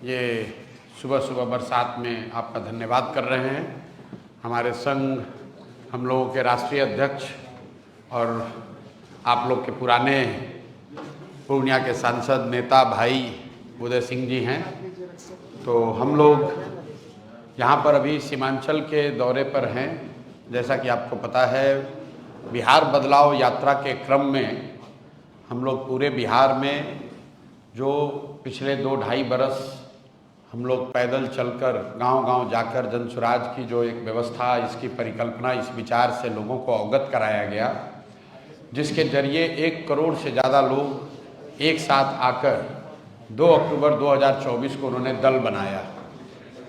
ये सुबह सुबह बरसात में आपका धन्यवाद कर रहे हैं। हमारे संघ, हम लोगों के राष्ट्रीय अध्यक्ष और आप लोग के पुराने पूर्णिया के सांसद नेता भाई उदय सिंह जी हैं। तो हम लोग यहाँ पर अभी सीमांचल के दौरे पर हैं। जैसा कि आपको पता है, बिहार बदलाव यात्रा के क्रम में हम लोग पूरे बिहार में जो पिछले 2-2.5 बरस हम लोग पैदल चलकर गांव-गांव जाकर जनसुराज की जो एक व्यवस्था, इसकी परिकल्पना, इस विचार से लोगों को अवगत कराया गया, जिसके जरिए 1 करोड़ से ज़्यादा लोग एक साथ आकर 2 अक्टूबर 2024 को उन्होंने दल बनाया।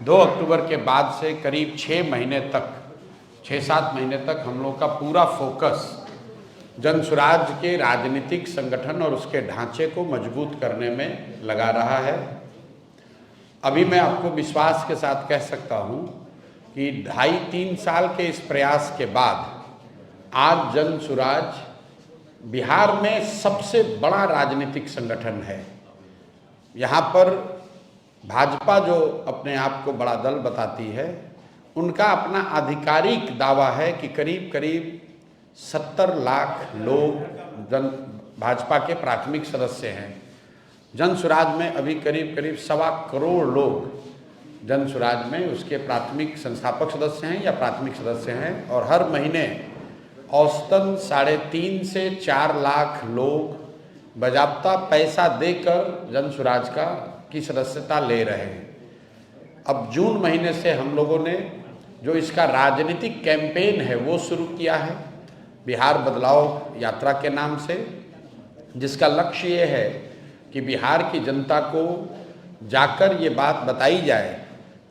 2 अक्टूबर के बाद से करीब 6-7 महीने तक हम लोग का पूरा फोकस जनसुराज के राजनीतिक संगठन और उसके ढांचे को मजबूत करने में लगा रहा है। अभी मैं आपको विश्वास के साथ कह सकता हूं कि 2.5-3 साल के इस प्रयास के बाद आज जनसुराज बिहार में सबसे बड़ा राजनीतिक संगठन है। यहाँ पर भाजपा जो अपने आप को बड़ा दल बताती है, उनका अपना आधिकारिक दावा है कि करीब 70 लाख लोग भाजपा के प्राथमिक सदस्य हैं। जनसुराज में अभी करीब 1.25 करोड़ लोग जनसुराज में उसके प्राथमिक संस्थापक सदस्य हैं या प्राथमिक सदस्य हैं, और हर महीने औसतन 3.5 से 4 लाख लोग बाजाब्ता पैसा देकर जनसुराज की सदस्यता ले रहे हैं। अब जून महीने से हम लोगों ने जो इसका राजनीतिक कैंपेन है वो शुरू किया है, बिहार बदलाव यात्रा के नाम से, जिसका लक्ष्य ये है कि बिहार की जनता को जाकर ये बात बताई जाए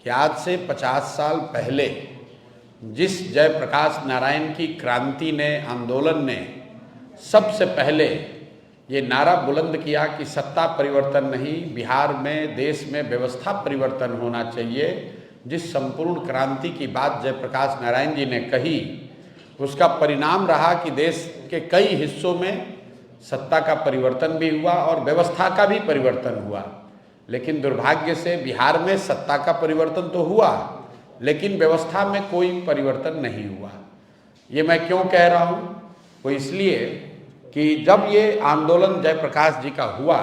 कि आज से 50 साल पहले जिस जयप्रकाश नारायण की क्रांति ने, आंदोलन ने सबसे पहले ये नारा बुलंद किया कि सत्ता परिवर्तन नहीं, बिहार में, देश में व्यवस्था परिवर्तन होना चाहिए। जिस संपूर्ण क्रांति की बात जयप्रकाश नारायण जी ने कही, उसका परिणाम रहा कि देश के कई हिस्सों में सत्ता का परिवर्तन भी हुआ और व्यवस्था का भी परिवर्तन हुआ। लेकिन दुर्भाग्य से बिहार में सत्ता का परिवर्तन तो हुआ, लेकिन व्यवस्था में कोई परिवर्तन नहीं हुआ। ये मैं क्यों कह रहा हूँ? वो इसलिए कि जब ये आंदोलन जयप्रकाश जी का हुआ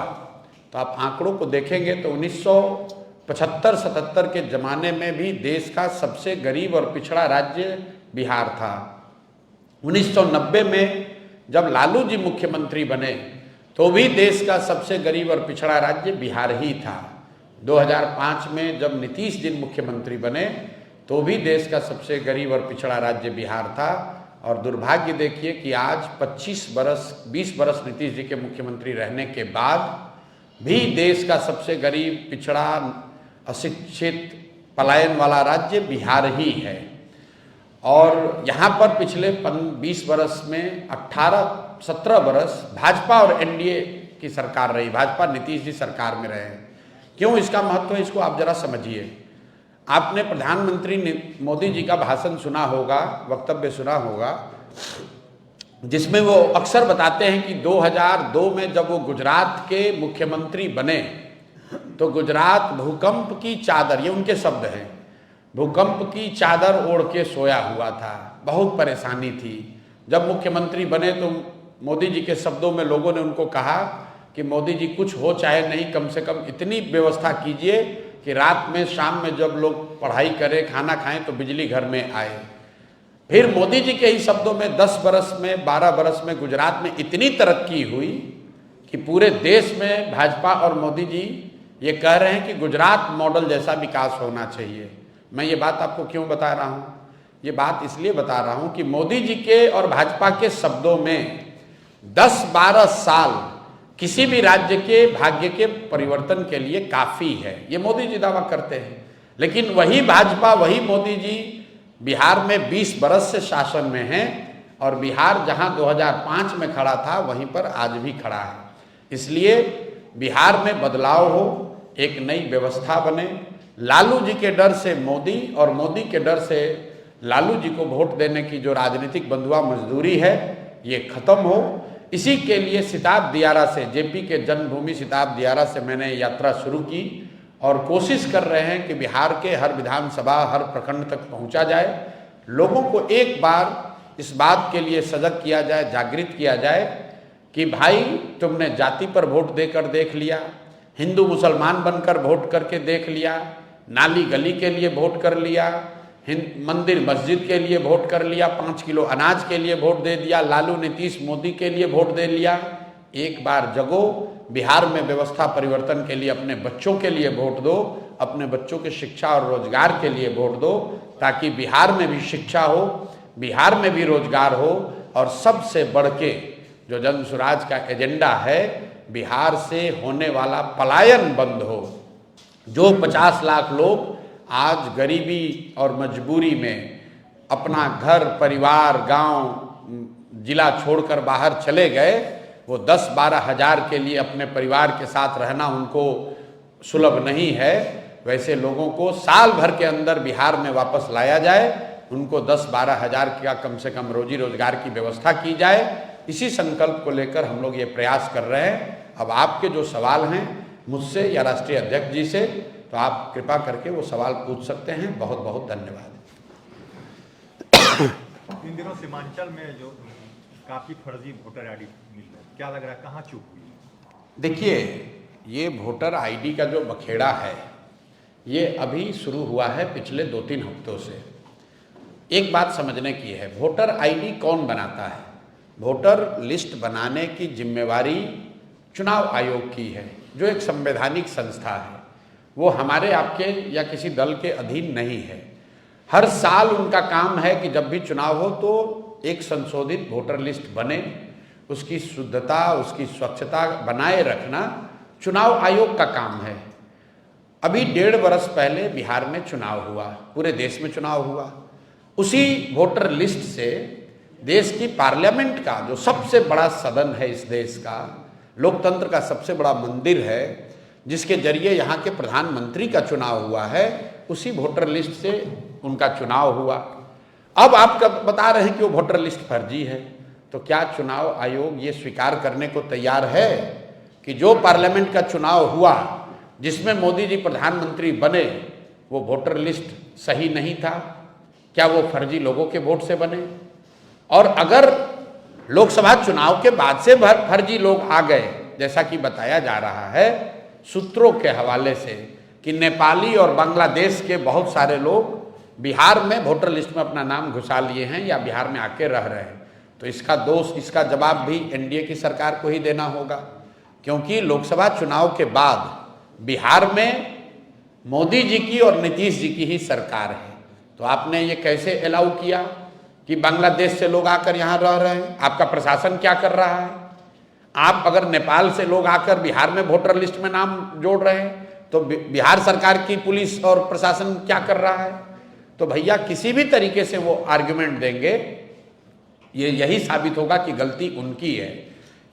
तो आप आंकड़ों को देखेंगे तो 1975-77 के ज़माने में भी देश का सबसे गरीब और पिछड़ा राज्य बिहार था। 1990 में जब लालू जी मुख्यमंत्री बने तो भी देश का सबसे गरीब और पिछड़ा राज्य बिहार ही था। 2005 में जब नीतीश जी मुख्यमंत्री बने तो भी देश का सबसे गरीब और पिछड़ा राज्य बिहार था। और दुर्भाग्य देखिए कि आज 20 बरस नीतीश जी के मुख्यमंत्री रहने के बाद भी देश का सबसे गरीब, पिछड़ा, अशिक्षित, पलायन वाला राज्य बिहार ही है। और यहाँ पर पिछले 20 बरस में 18-17 बरस भाजपा और एनडीए की सरकार रही, भाजपा नीतीश जी सरकार में रहे। क्यों इसका महत्व है, इसको आप जरा समझिए। आपने प्रधानमंत्री मोदी जी का भाषण सुना होगा, वक्तव्य सुना होगा, जिसमें वो अक्सर बताते हैं कि 2002 में जब वो गुजरात के मुख्यमंत्री बने तो गुजरात भूकंप की चादर, ये उनके शब्द हैं, भूकंप की चादर ओढ़ के सोया हुआ था, बहुत परेशानी थी। जब मुख्यमंत्री बने तो मोदी जी के शब्दों में लोगों ने उनको कहा कि मोदी जी कुछ हो चाहे नहीं, कम से कम इतनी व्यवस्था कीजिए कि रात में, शाम में जब लोग पढ़ाई करें, खाना खाएं तो बिजली घर में आए। फिर मोदी जी के ही शब्दों में 10 बरस में, 12 बरस में गुजरात में इतनी तरक्की हुई कि पूरे देश में भाजपा और मोदी जी ये कह रहे हैं कि गुजरात मॉडल जैसा विकास होना चाहिए। मैं ये बात आपको क्यों बता रहा हूँ? ये बात इसलिए बता रहा हूँ कि मोदी जी के और भाजपा के शब्दों में 10-12 साल किसी भी राज्य के भाग्य के परिवर्तन के लिए काफ़ी है, ये मोदी जी दावा करते हैं। लेकिन वही भाजपा, वही मोदी जी बिहार में 20 बरस से शासन में हैं और बिहार जहां 2005 में खड़ा था वहीं पर आज भी खड़ा है। इसलिए बिहार में बदलाव हो, एक नई व्यवस्था बने, लालू जी के डर से मोदी और मोदी के डर से लालू जी को वोट देने की जो राजनीतिक बंधुआ मजदूरी है ये खत्म हो। इसी के लिए सिताब दियारा से, जेपी के जन्मभूमि सिताब दियारा से मैंने यात्रा शुरू की और कोशिश कर रहे हैं कि बिहार के हर विधानसभा, हर प्रखंड तक पहुंचा जाए। लोगों को एक बार इस बात के लिए सजग किया जाए, जागृत किया जाए कि भाई तुमने जाति पर वोट देकर देख लिया, हिंदू मुसलमान बनकर वोट करके देख लिया, नाली गली के लिए वोट कर लिया, मंदिर मस्जिद के लिए वोट कर लिया, 5 किलो अनाज के लिए वोट दे दिया, लालू नीतीश मोदी के लिए वोट दे लिया। एक बार जगो, बिहार में व्यवस्था परिवर्तन के लिए अपने बच्चों के लिए वोट दो, अपने बच्चों की शिक्षा और रोजगार के लिए वोट दो, ताकि बिहार में भी शिक्षा हो, बिहार में भी रोजगार हो, और सबसे बढ़ के जो जन स्वराज का एजेंडा है, बिहार से होने वाला पलायन बंद हो। जो 50 लाख लोग आज गरीबी और मजबूरी में अपना घर, परिवार, गांव, जिला छोड़कर बाहर चले गए, वो 10-12 हज़ार के लिए अपने परिवार के साथ रहना उनको सुलभ नहीं है। वैसे लोगों को साल भर के अंदर बिहार में वापस लाया जाए, उनको 10-12 हज़ार का कम से कम रोजी रोजगार की व्यवस्था की जाए। इसी संकल्प को लेकर हम लोग ये प्रयास कर रहे हैं। अब आपके जो सवाल हैं मुझसे या राष्ट्रीय अध्यक्ष जी से, तो आप कृपा करके वो सवाल पूछ सकते हैं। बहुत बहुत धन्यवाद। इन दिनों सीमांचल में जो काफी फर्जी वोटर आईडी मिल रहा है, क्या लग रहा है कहाँ चूक हुई? देखिए, ये वोटर आईडी का जो बखेड़ा है, ये अभी शुरू हुआ है पिछले 2-3 हफ्तों से। एक बात समझने की है, वोटर आईडी कौन बनाता है? वोटर लिस्ट बनाने की जिम्मेवारी चुनाव आयोग की है, जो एक संवैधानिक संस्था है। वो हमारे आपके या किसी दल के अधीन नहीं है। हर साल उनका काम है कि जब भी चुनाव हो तो एक संशोधित वोटर लिस्ट बने, उसकी शुद्धता, उसकी स्वच्छता बनाए रखना चुनाव आयोग का काम है। अभी 1.5 वर्ष पहले बिहार में चुनाव हुआ, पूरे देश में चुनाव हुआ। उसी वोटर लिस्ट से देश की पार्लियामेंट का जो सबसे बड़ा सदन है, इस देश का लोकतंत्र का सबसे बड़ा मंदिर है, जिसके जरिए यहाँ के प्रधानमंत्री का चुनाव हुआ है, उसी वोटर लिस्ट से उनका चुनाव हुआ। अब आप कब बता रहे हैं कि वो वोटर लिस्ट फर्जी है, तो क्या चुनाव आयोग ये स्वीकार करने को तैयार है कि जो पार्लियामेंट का चुनाव हुआ, जिसमें मोदी जी प्रधानमंत्री बने, वो वोटर लिस्ट सही नहीं था? क्या वो फर्जी लोगों के वोट से बने? और अगर लोकसभा चुनाव के बाद से फर्जी लोग आ गए, जैसा कि बताया जा रहा है सूत्रों के हवाले से कि नेपाली और बांग्लादेश के बहुत सारे लोग बिहार में वोटर लिस्ट में अपना नाम घुसा लिए हैं या बिहार में आके रह रहे हैं, तो इसका दोष, इसका जवाब भी एनडीए की सरकार को ही देना होगा। क्योंकि लोकसभा चुनाव के बाद बिहार में मोदी जी की और नीतीश जी की ही सरकार है, तो आपने ये कैसे अलाउ किया कि बांग्लादेश से लोग आकर यहाँ रह रहे हैं? आपका प्रशासन क्या कर रहा है? आप अगर नेपाल से लोग आकर बिहार में वोटर लिस्ट में नाम जोड़ रहे हैं, तो बिहार सरकार की पुलिस और प्रशासन क्या कर रहा है? तो भैया किसी भी तरीके से वो आर्गुमेंट देंगे, ये यही साबित होगा कि गलती उनकी है।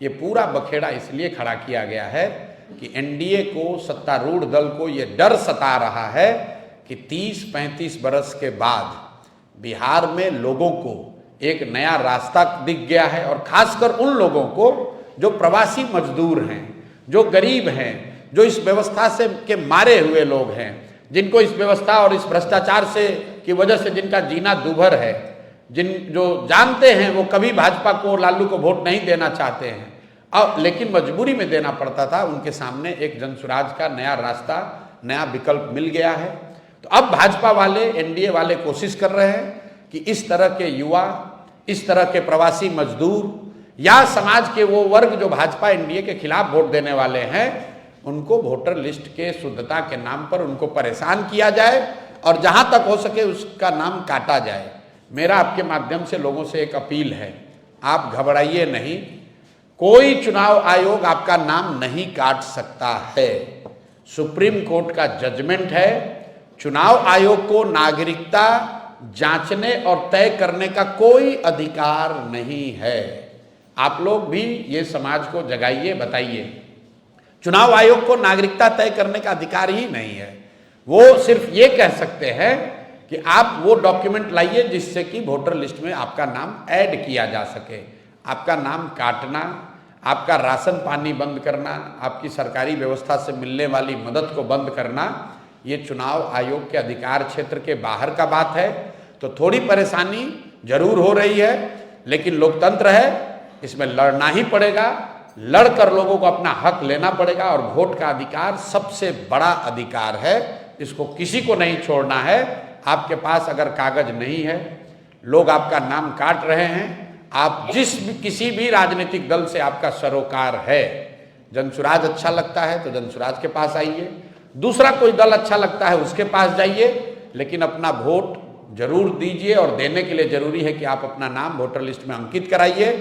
ये पूरा बखेड़ा इसलिए खड़ा किया गया है कि एनडीए को, सत्तारूढ़ दल को ये डर सता रहा है कि 30-35 बरस के बाद बिहार में लोगों को एक नया रास्ता दिख गया है, और खासकर उन लोगों को जो प्रवासी मजदूर हैं, जो गरीब हैं, जो इस व्यवस्था से के मारे हुए लोग हैं, जिनको इस व्यवस्था और इस भ्रष्टाचार से की वजह से जिनका जीना दूभर है, जो जानते हैं वो कभी भाजपा को, लालू को वोट नहीं देना चाहते हैं, अब लेकिन मजबूरी में देना पड़ता था, उनके सामने एक जन स्वराज का नया रास्ता, नया विकल्प मिल गया है। तो अब भाजपा वाले, एनडीए वाले कोशिश कर रहे हैं कि इस तरह के युवा, इस तरह के प्रवासी मजदूर या समाज के वो वर्ग जो भाजपा एनडीए के खिलाफ वोट देने वाले हैं, उनको वोटर लिस्ट के शुद्धता के नाम पर उनको परेशान किया जाए, और जहां तक हो सके उसका नाम काटा जाए। मेरा आपके माध्यम से लोगों से एक अपील है, आप घबराइए नहीं, कोई चुनाव आयोग आपका नाम नहीं काट सकता है। सुप्रीम कोर्ट का जजमेंट है, चुनाव आयोग को नागरिकता जांचने और तय करने का कोई अधिकार नहीं है। आप लोग भी ये समाज को जगाइए, बताइए, चुनाव आयोग को नागरिकता तय करने का अधिकार ही नहीं है। वो सिर्फ ये कह सकते हैं कि आप वो डॉक्यूमेंट लाइए जिससे कि वोटर लिस्ट में आपका नाम ऐड किया जा सके। आपका नाम काटना, आपका राशन पानी बंद करना, आपकी सरकारी व्यवस्था से मिलने वाली मदद को बंद करना, ये चुनाव आयोग के अधिकार क्षेत्र के बाहर का बात है। तो थोड़ी परेशानी जरूर हो रही है, लेकिन लोकतंत्र है, इसमें लड़ना ही पड़ेगा। लड़कर लोगों को अपना हक लेना पड़ेगा, और वोट का अधिकार सबसे बड़ा अधिकार है, इसको किसी को नहीं छोड़ना है। आपके पास अगर कागज नहीं है, लोग आपका नाम काट रहे हैं, आप किसी भी राजनीतिक दल से आपका सरोकार है, जनसुराज अच्छा लगता है तो जनसुराज के पास आइए, दूसरा कोई दल अच्छा लगता है उसके पास जाइए, लेकिन अपना वोट जरूर दीजिए। और देने के लिए जरूरी है कि आप अपना नाम वोटर लिस्ट में अंकित कराइए।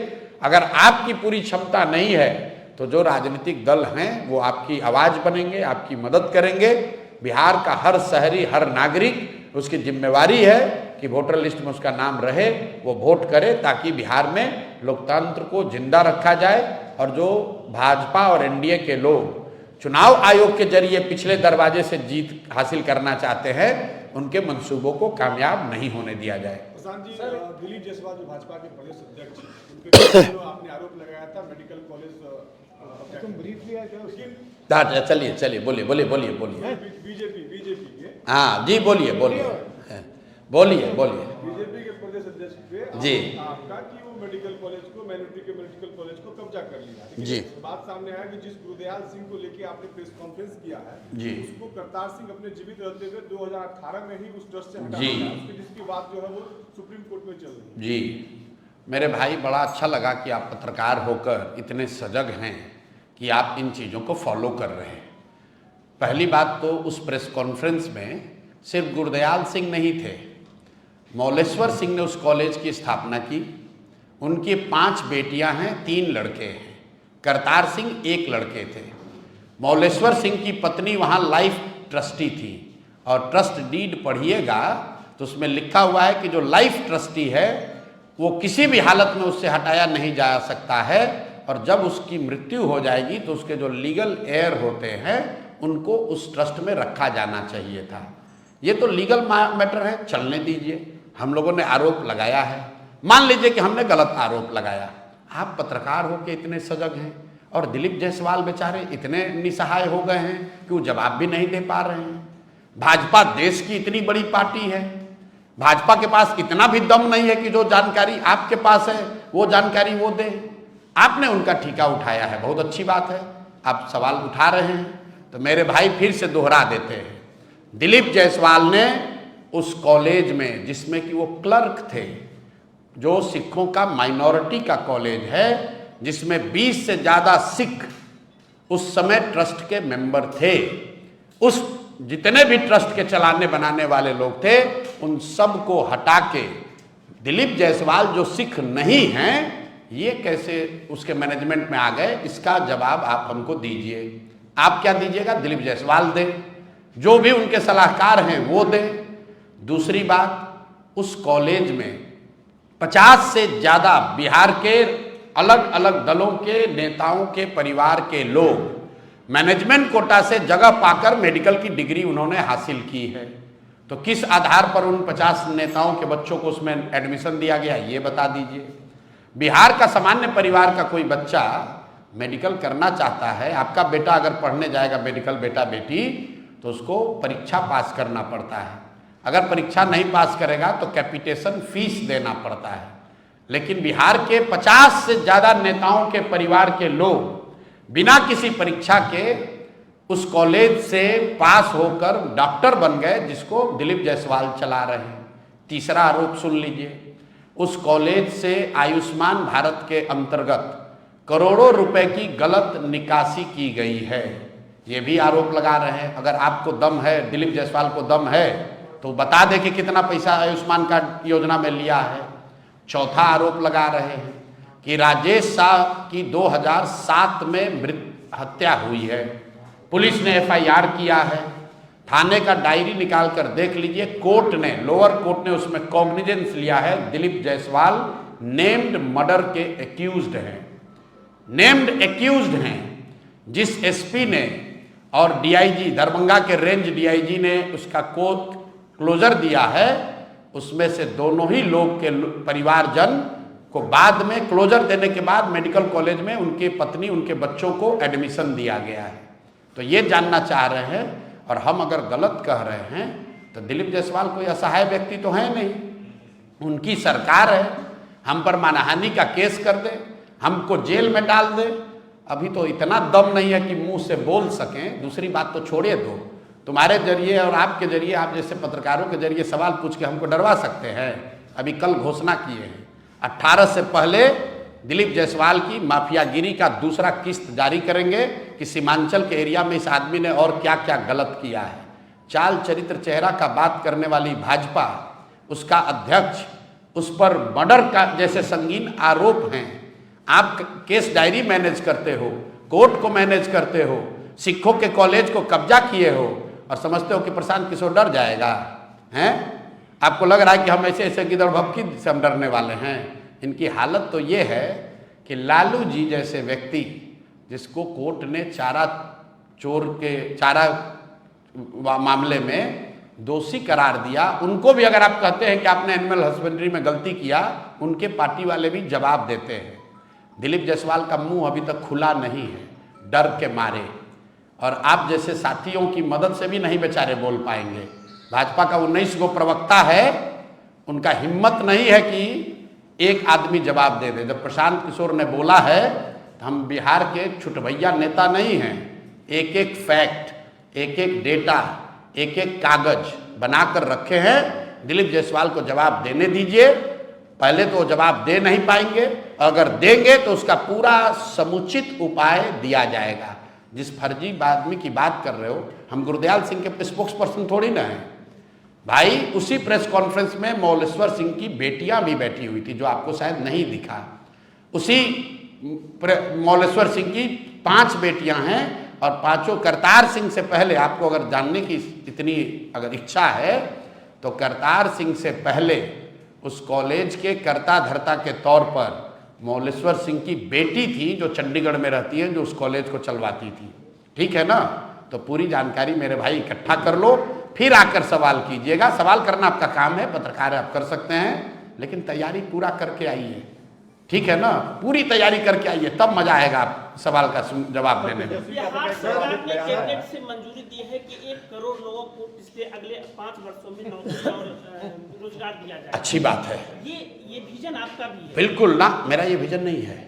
अगर आपकी पूरी क्षमता नहीं है तो जो राजनीतिक दल हैं वो आपकी आवाज बनेंगे, आपकी मदद करेंगे। बिहार का हर शहरी, हर नागरिक, उसकी जिम्मेवारी है कि वोटर लिस्ट में उसका नाम रहे, वो वोट करे, ताकि बिहार में लोकतंत्र को जिंदा रखा जाए। और जो भाजपा और एनडीए के लोग चुनाव आयोग के जरिए पिछले दरवाजे से जीत हासिल करना चाहते हैं, उनके मंसूबों को कामयाब नहीं होने दिया जाए। प्रशांत जी, दिलीप जायसवाल जो भाजपा के प्रदेश अध्यक्ष, उनके जो आपने आरोप लगाया था मेडिकल कॉलेज ब्रीफली है क्या? चलिए बोलिए बीजेपी के, हाँ जी, बोलिए बीजेपी के प्रदेश अध्यक्ष पे जी आपका कि वो मेडिकल कॉलेज को, माइनॉरिटी के मेडिकल कॉलेज को कब्जा कर लिया जी। बात सामने आया कि जिस गुरदयाल सिंह को लेके आपने प्रेस कॉन्फ्रेंस किया है जी, उसको करतार सिंह अपने जीवित रहते हुए 2018 में ही उस ट्रस्ट से हटा जी। दिया, जिसकी बात जो है वो सुप्रीम कोर्ट में चल रही है। जी, मेरे भाई, बड़ा अच्छा लगा कि आप पत्रकार होकर इतने सजग हैं कि आप इन चीज़ों को फॉलो कर रहे हैं। पहली बात तो उस प्रेस कॉन्फ्रेंस में सिर्फ गुरदयाल सिंह नहीं थे, मौलेश्वर सिंह ने उस कॉलेज की स्थापना की। उनकी 5 बेटियां हैं, 3 लड़के हैं। करतार सिंह 1 लड़के थे। मौलेश्वर सिंह की पत्नी वहाँ लाइफ ट्रस्टी थी, और ट्रस्ट डीड पढ़िएगा तो उसमें लिखा हुआ है कि जो लाइफ ट्रस्टी है वो किसी भी हालत में उससे हटाया नहीं जा सकता है, और जब उसकी मृत्यु हो जाएगी तो उसके जो लीगल एयर होते हैं उनको उस ट्रस्ट में रखा जाना चाहिए था। ये तो लीगल मैटर है, चलने दीजिए। हम लोगों ने आरोप लगाया है, मान लीजिए कि हमने गलत आरोप लगाया, आप पत्रकार होकर इतने सजग हैं, और दिलीप जायसवाल बेचारे इतने निसहाय हो गए हैं कि वो जवाब भी नहीं दे पा रहे हैं। भाजपा देश की इतनी बड़ी पार्टी है, भाजपा के पास इतना भी दम नहीं है कि जो जानकारी आपके पास है वो जानकारी वो दे। आपने उनका ठिका उठाया है, बहुत अच्छी बात है, आप सवाल उठा रहे हैं। तो मेरे भाई फिर से दोहरा देते हैं, दिलीप जायसवाल ने उस कॉलेज में, जिसमें कि वो क्लर्क थे, जो सिखों का माइनॉरिटी का कॉलेज है, जिसमें 20 से ज़्यादा सिख उस समय ट्रस्ट के मेंबर थे, उस जितने भी ट्रस्ट के चलाने बनाने वाले लोग थे, उन सब को हटा के दिलीप जायसवाल जो सिख नहीं हैं, ये कैसे उसके मैनेजमेंट में आ गए, इसका जवाब आप हमको दीजिए। आप क्या दीजिएगा? दिलीप जायसवाल दें, जो भी उनके सलाहकार हैं वो दें। दूसरी बात, उस कॉलेज में 50 से ज़्यादा बिहार के अलग अलग दलों के नेताओं के परिवार के लोग मैनेजमेंट कोटा से जगह पाकर मेडिकल की डिग्री उन्होंने हासिल की है। तो किस आधार पर उन 50 नेताओं के बच्चों को उसमें एडमिशन दिया गया, ये बता दीजिए। बिहार का सामान्य परिवार का कोई बच्चा मेडिकल करना चाहता है, आपका बेटा अगर पढ़ने जाएगा मेडिकल, बेटा बेटी, तो उसको परीक्षा पास करना पड़ता है। अगर परीक्षा नहीं पास करेगा तो कैपिटेशन फीस देना पड़ता है। लेकिन बिहार के 50 से ज़्यादा नेताओं के परिवार के लोग बिना किसी परीक्षा के उस कॉलेज से पास होकर डॉक्टर बन गए, जिसको दिलीप जायसवाल चला रहे हैं। तीसरा आरोप सुन लीजिए, उस कॉलेज से आयुष्मान भारत के अंतर्गत करोड़ों रुपए की गलत निकासी की गई है, ये भी आरोप लगा रहे हैं। अगर आपको दम है, दिलीप जायसवाल को दम है, तो बता दें कि कितना पैसा आयुष्मान कार्ड योजना में लिया है। चौथा आरोप लगा रहे हैं कि राजेश शाह की 2007 में हत्या हुई है, पुलिस ने FIR किया है, थाने का डायरी निकाल कर देख लीजिए, कोर्ट ने, लोअर कोर्ट ने उसमें कॉग्निजेंस लिया है। दिलीप जायसवाल नेम्ड मर्डर के एक्यूज्ड हैं, नेम्ड एक्यूज्ड हैं। जिस SP ने और DIG दरभंगा के रेंज DIG ने उसका क्लोजर दिया है, उसमें से दोनों ही लोग के परिवारजन को बाद में क्लोजर देने के बाद मेडिकल कॉलेज में उनकी पत्नी उनके बच्चों को एडमिशन दिया गया है। तो ये जानना चाह रहे हैं, और हम अगर गलत कह रहे हैं तो दिलीप जायसवाल कोई असहाय व्यक्ति तो है नहीं, उनकी सरकार है, हम पर मानहानि का केस कर दे, हमको जेल में डाल दे। अभी तो इतना दम नहीं है कि मुंह से बोल सकें। दूसरी बात तो छोड़िए दो, तुम्हारे जरिए और आपके जरिए, आप जैसे पत्रकारों के जरिए सवाल पूछ के हमको डरवा सकते हैं। अभी कल घोषणा किए हैं 18 से पहले दिलीप जायसवाल की माफियागिरी का दूसरा किस्त जारी करेंगे कि सीमांचल के एरिया में इस आदमी ने और क्या क्या गलत किया है। चाल चरित्र चेहरा का बात करने वाली भाजपा, उसका अध्यक्ष, उस पर मर्डर का जैसे संगीन आरोप हैं। आप केस डायरी मैनेज करते हो, कोर्ट को मैनेज करते हो, सिखों के कॉलेज को कब्जा किए हो और समझते हो कि प्रशांत किशोर डर जाएगा। हैं, आपको लग रहा है कि हम ऐसे ऐसे गिदड़ भपकी से हम डरने वाले हैं। इनकी हालत तो ये है कि लालू जी जैसे व्यक्ति, जिसको कोर्ट ने चारा मामले में दोषी करार दिया, उनको भी अगर आप कहते हैं कि आपने एनिमल हस्बेंड्री में गलती किया, उनके पार्टी वाले भी जवाब देते हैं। दिलीप जायसवाल का मुंह अभी तक खुला नहीं है, डर के मारे, और आप जैसे साथियों की मदद से भी नहीं बेचारे बोल पाएंगे। भाजपा का 19 गो प्रवक्ता है, उनका हिम्मत नहीं है कि एक आदमी जवाब दे दे। जब प्रशांत किशोर ने बोला है तो हम बिहार के छुटभैया नेता नहीं हैं। एक एक फैक्ट, एक एक डेटा, एक एक कागज बनाकर रखे हैं। दिलीप जायसवाल को जवाब देने दीजिए। पहले तो वो जवाब दे नहीं पाएंगे, अगर देंगे तो उसका पूरा समुचित उपाय दिया जाएगा। जिस फर्जी आदमी की बात कर रहे हो, हम गुरदयाल सिंह के स्पोक्स पर्सन थोड़ी ना है भाई। उसी प्रेस कॉन्फ्रेंस में मौलेश्वर सिंह की बेटियां भी बैठी हुई थी, जो आपको शायद नहीं दिखा। उसी मौलेश्वर सिंह की 5 बेटियां हैं, और पांचों करतार सिंह से पहले, आपको अगर जानने की इतनी अगर इच्छा है तो करतार सिंह से पहले उस कॉलेज के कर्ता धर्ता के तौर पर मौलेश्वर सिंह की बेटी थी, जो चंडीगढ़ में रहती है, जो उस कॉलेज को चलवाती थी। ठीक है ना? तो पूरी जानकारी मेरे भाई इकट्ठा कर लो, फिर आकर सवाल कीजिएगा। सवाल करना आपका काम है, पत्रकार आप कर सकते हैं, लेकिन तैयारी पूरा करके आइए। ठीक है ना? पूरी तैयारी करके आइए, तब मजा आएगा आप सवाल का जवाब देने में। बिहार सरकार ने कैबिनेट से मंजूरी दी है कि 1 करोड़ लोगों को पिछले अगले 5 वर्षों में नौकरी और रोजगार दिया जाए। अच्छी बात है। ये विजन आपका भी है? बिल्कुल ना, मेरा ये विजन नहीं है।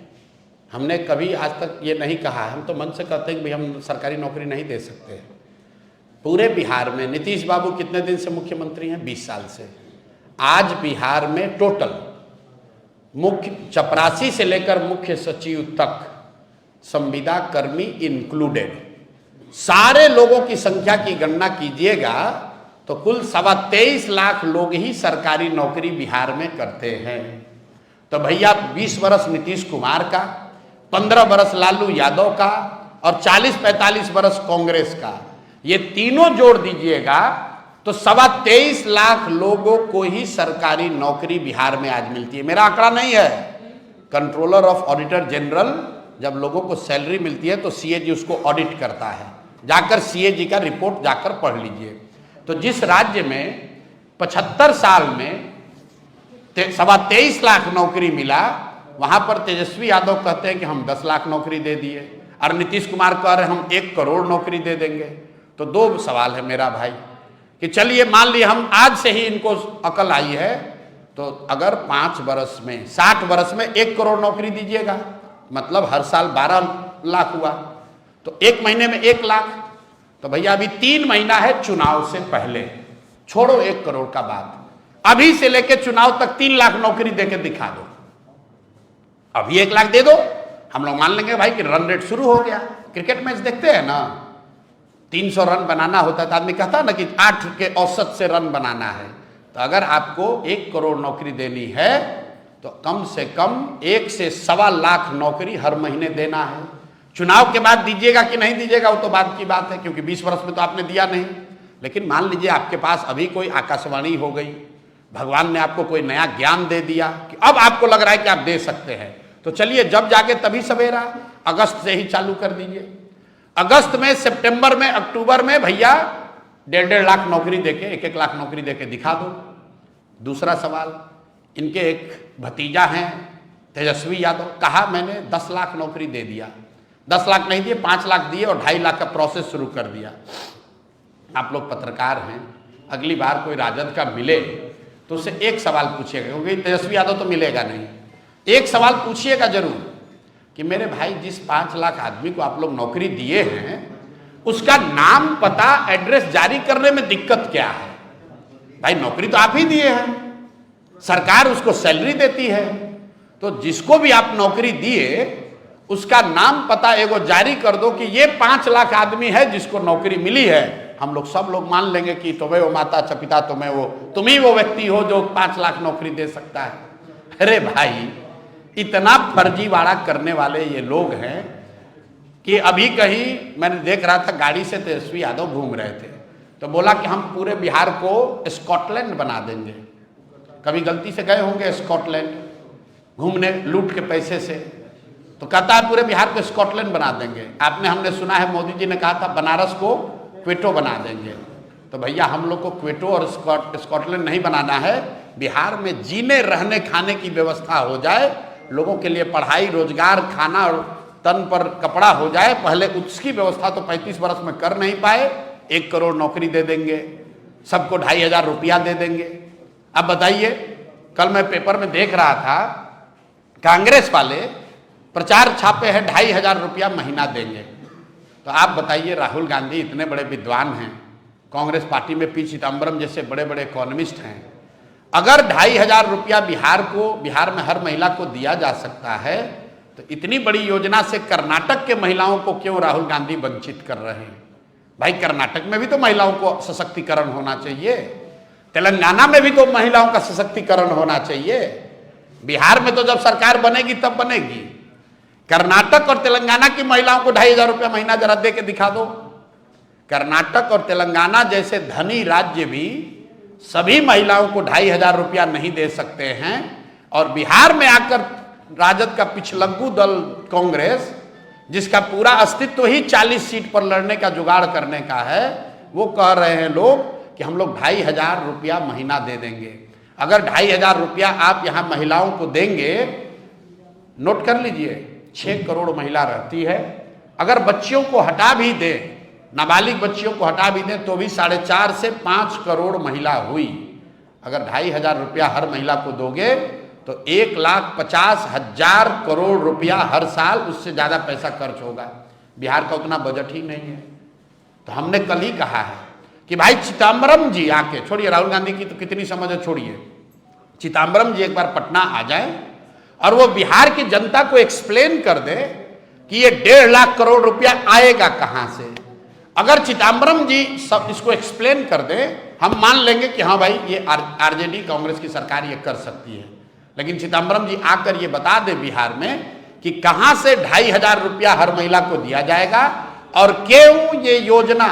हमने कभी आज तक ये नहीं कहा। हम तो मन से कहते हैं कि भाई हम सरकारी नौकरी नहीं दे सकते। पूरे बिहार में नीतीश बाबू कितने दिन से मुख्यमंत्री हैं? 20 साल से। आज बिहार में टोटल मुख्य चपरासी से लेकर मुख्य सचिव तक, संविदा कर्मी इंक्लूडेड, सारे लोगों की संख्या की गणना कीजिएगा तो कुल 23.25 लाख लोग ही सरकारी नौकरी बिहार में करते हैं। तो भैया 20 बरस नीतीश कुमार का, 15 बरस लालू यादव का और 40-45 बरस कांग्रेस का, ये तीनों जोड़ दीजिएगा तो 23.25 लाख लोगों को ही सरकारी नौकरी बिहार में आज मिलती है। मेरा आंकड़ा नहीं है। कंट्रोलर ऑफ ऑडिटर जनरल जब लोगों को सैलरी मिलती है तो सीएजी उसको ऑडिट करता है। जाकर सीएजी का रिपोर्ट जाकर पढ़ लीजिए। तो जिस राज्य में 75 साल में 23.25 लाख नौकरी मिला, वहां पर तेजस्वी यादव कहते हैं कि हम 10 लाख नौकरी दे दिए, और नीतीश कुमार कह रहे हैं हम 1 करोड़ नौकरी दे देंगे। तो 2 सवाल है मेरा भाई कि चलिए मान लिए हम आज से ही इनको अकल आई है, तो अगर 5 बरस में 60 बरस में 1 करोड़ नौकरी दीजिएगा, मतलब हर साल 12 लाख हुआ, तो 1 महीने में 1 लाख। तो भैया अभी 3 महीना है चुनाव से पहले, छोड़ो 1 करोड़ का बात, अभी से लेके चुनाव तक 3 लाख नौकरी देके दिखा दो। अभी 1 लाख दे दो, हम लोग मान लेंगे भाई कि रन रेट शुरू हो गया। क्रिकेट मैच देखते हैं ना, 300 रन बनाना होता है तो आदमी कहता है ना कि 8 के औसत से रन बनाना है। तो अगर आपको 1 करोड़ नौकरी देनी है तो कम से कम 1 से 1.25 लाख नौकरी हर महीने देना है। चुनाव के बाद दीजिएगा कि नहीं दीजिएगा वो तो बाद की बात है, क्योंकि 20 वर्ष में तो आपने दिया नहीं। लेकिन मान लीजिए आपके पास अभी कोई आकाशवाणी हो गई, भगवान ने आपको कोई नया ज्ञान दे दिया कि अब आपको लग रहा है कि आप दे सकते हैं, तो चलिए जब जाके तभी सवेरा, अगस्त से ही चालू कर दीजिए। अगस्त में, सितंबर में, अक्टूबर में भैया 1.5 लाख नौकरी देके, 1-1 लाख नौकरी देके दिखा दो। दूसरा सवाल, इनके एक भतीजा हैं तेजस्वी यादव, कहा मैंने 10 लाख नौकरी दे दिया, 10 लाख नहीं दिए, 5 लाख दिए और 2.5 लाख का प्रोसेस शुरू कर दिया। आप लोग पत्रकार हैं, अगली बार कोई राजद का मिले तो उससे एक सवाल पूछिएगा, क्योंकि तेजस्वी यादव तो मिलेगा नहीं, एक सवाल पूछिएगा जरूर कि मेरे भाई जिस 5 लाख आदमी को आप लोग नौकरी दिए हैं उसका नाम पता एड्रेस जारी करने में दिक्कत क्या है? भाई नौकरी तो आप ही दिए हैं, सरकार उसको सैलरी देती है, तो जिसको भी आप नौकरी दिए उसका नाम पता एगो जारी कर दो कि ये 5 लाख आदमी है जिसको नौकरी मिली है। हम लोग सब लोग मान लेंगे कि तुम्हें वो माता च पिता तुम ही वो व्यक्ति हो जो 5 लाख नौकरी दे सकता है। अरे भाई इतना फर्जीवाड़ा करने वाले ये लोग हैं कि अभी कहीं मैंने देख रहा था गाड़ी से तेजस्वी यादव घूम रहे थे तो बोला कि हम पूरे बिहार को स्कॉटलैंड बना देंगे। कभी गलती से गए होंगे स्कॉटलैंड घूमने लूट के पैसे से, तो कहता है पूरे बिहार को स्कॉटलैंड बना देंगे। आपने हमने सुना है मोदी जी ने कहा था बनारस को क्वेटो बना देंगे। तो भैया हम लोग को क्वेटो और स्कॉटलैंड नहीं बनाना है, बिहार में जीने रहने खाने की व्यवस्था हो जाए, लोगों के लिए पढ़ाई रोजगार खाना और तन पर कपड़ा हो जाए। पहले उसकी व्यवस्था तो 35 वर्ष में कर नहीं पाए, 1 करोड़ नौकरी दे देंगे, सबको 2,500 रुपया दे देंगे। अब बताइए, कल मैं पेपर में देख रहा था कांग्रेस वाले प्रचार छापे हैं 2,500 रुपया महीना देंगे। तो आप बताइए, राहुल गांधी इतने बड़े विद्वान हैं, कांग्रेस पार्टी में पी चिदम्बरम जैसे बड़े बड़े इकोनॉमिस्ट हैं, अगर 2,500 रुपया बिहार में हर महिला को दिया जा सकता है तो इतनी बड़ी योजना से कर्नाटक के महिलाओं को क्यों राहुल गांधी वंचित कर रहे हैं? भाई कर्नाटक में भी तो महिलाओं को सशक्तिकरण होना चाहिए, तेलंगाना में भी तो महिलाओं का सशक्तिकरण होना चाहिए। बिहार में तो जब सरकार बनेगी तब बनेगी। कर्नाटक और तेलंगाना की महिलाओं को 2,500 रुपया महीना जरा दे के दिखा दो। कर्नाटक और तेलंगाना जैसे धनी राज्य भी सभी महिलाओं को 2,500 रुपया नहीं दे सकते हैं, और बिहार में आकर राजद का पिछलग्गू दल कांग्रेस, जिसका पूरा अस्तित्व ही 40 सीट पर लड़ने का जुगाड़ करने का है, वो कह रहे हैं लोग कि हम लोग 2,500 रुपया महीना दे देंगे। अगर 2,500 रुपया आप यहाँ महिलाओं को देंगे, नोट कर लीजिए 6 करोड़ महिला रहती है, अगर बच्चियों को हटा भी दे, नाबालिग बच्चियों को हटा भी दें तो भी 4.5 से 5 करोड़ महिला हुई। अगर 2,500 रुपया हर महिला को दोगे तो 1,50,000 करोड़ रुपया हर साल, उससे ज़्यादा पैसा खर्च होगा। बिहार का उतना बजट ही नहीं है। तो हमने कल ही कहा है कि भाई चिदम्बरम जी आके, छोड़िए राहुल गांधी की तो कितनी समझ है, छोड़िए, चिदम्बरम जी एक बार पटना आ जाए और वो बिहार की जनता को एक्सप्लेन कर दे कि ये 1.5 लाख करोड़ रुपया आएगा कहाँ से। अगर चिदम्बरम जी सब इसको एक्सप्लेन कर दे, हम मान लेंगे कि हाँ भाई ये आरजेडी कांग्रेस की सरकार ये कर सकती है। लेकिन चिदम्बरम जी आकर ये बता दे बिहार में कि कहाँ से 2,500 रुपया हर महिला को दिया जाएगा और क्यों ये योजना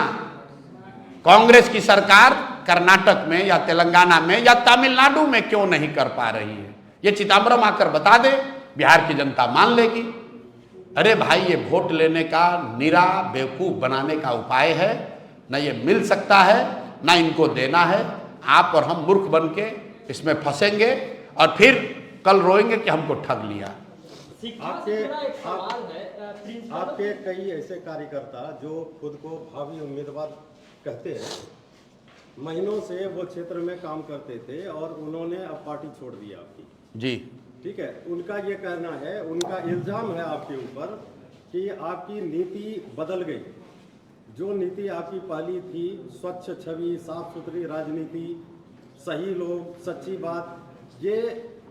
कांग्रेस की सरकार कर्नाटक में या तेलंगाना में या तमिलनाडु में क्यों नहीं कर पा रही है। ये चिदम्बरम आकर बता दे, बिहार की जनता मान लेगी। अरे भाई ये वोट लेने का निरा बेवकूफ बनाने का उपाय है, न ये मिल सकता है ना इनको देना है। आप और हम मूर्ख बन के इसमें फंसेंगे और फिर कल रोएंगे कि हमको ठग लिया। आपके कई ऐसे कार्यकर्ता जो खुद को भावी उम्मीदवार कहते हैं, महीनों से वो क्षेत्र में काम करते थे और उन्होंने अब पार्टी छोड़ दी आपकी जी, ठीक है। उनका ये कहना है, उनका इल्जाम है आपके ऊपर कि आपकी नीति बदल गई। जो नीति आपकी पहली थी, स्वच्छ छवि, साफ सुथरी राजनीति, सही लोग, सच्ची बात, ये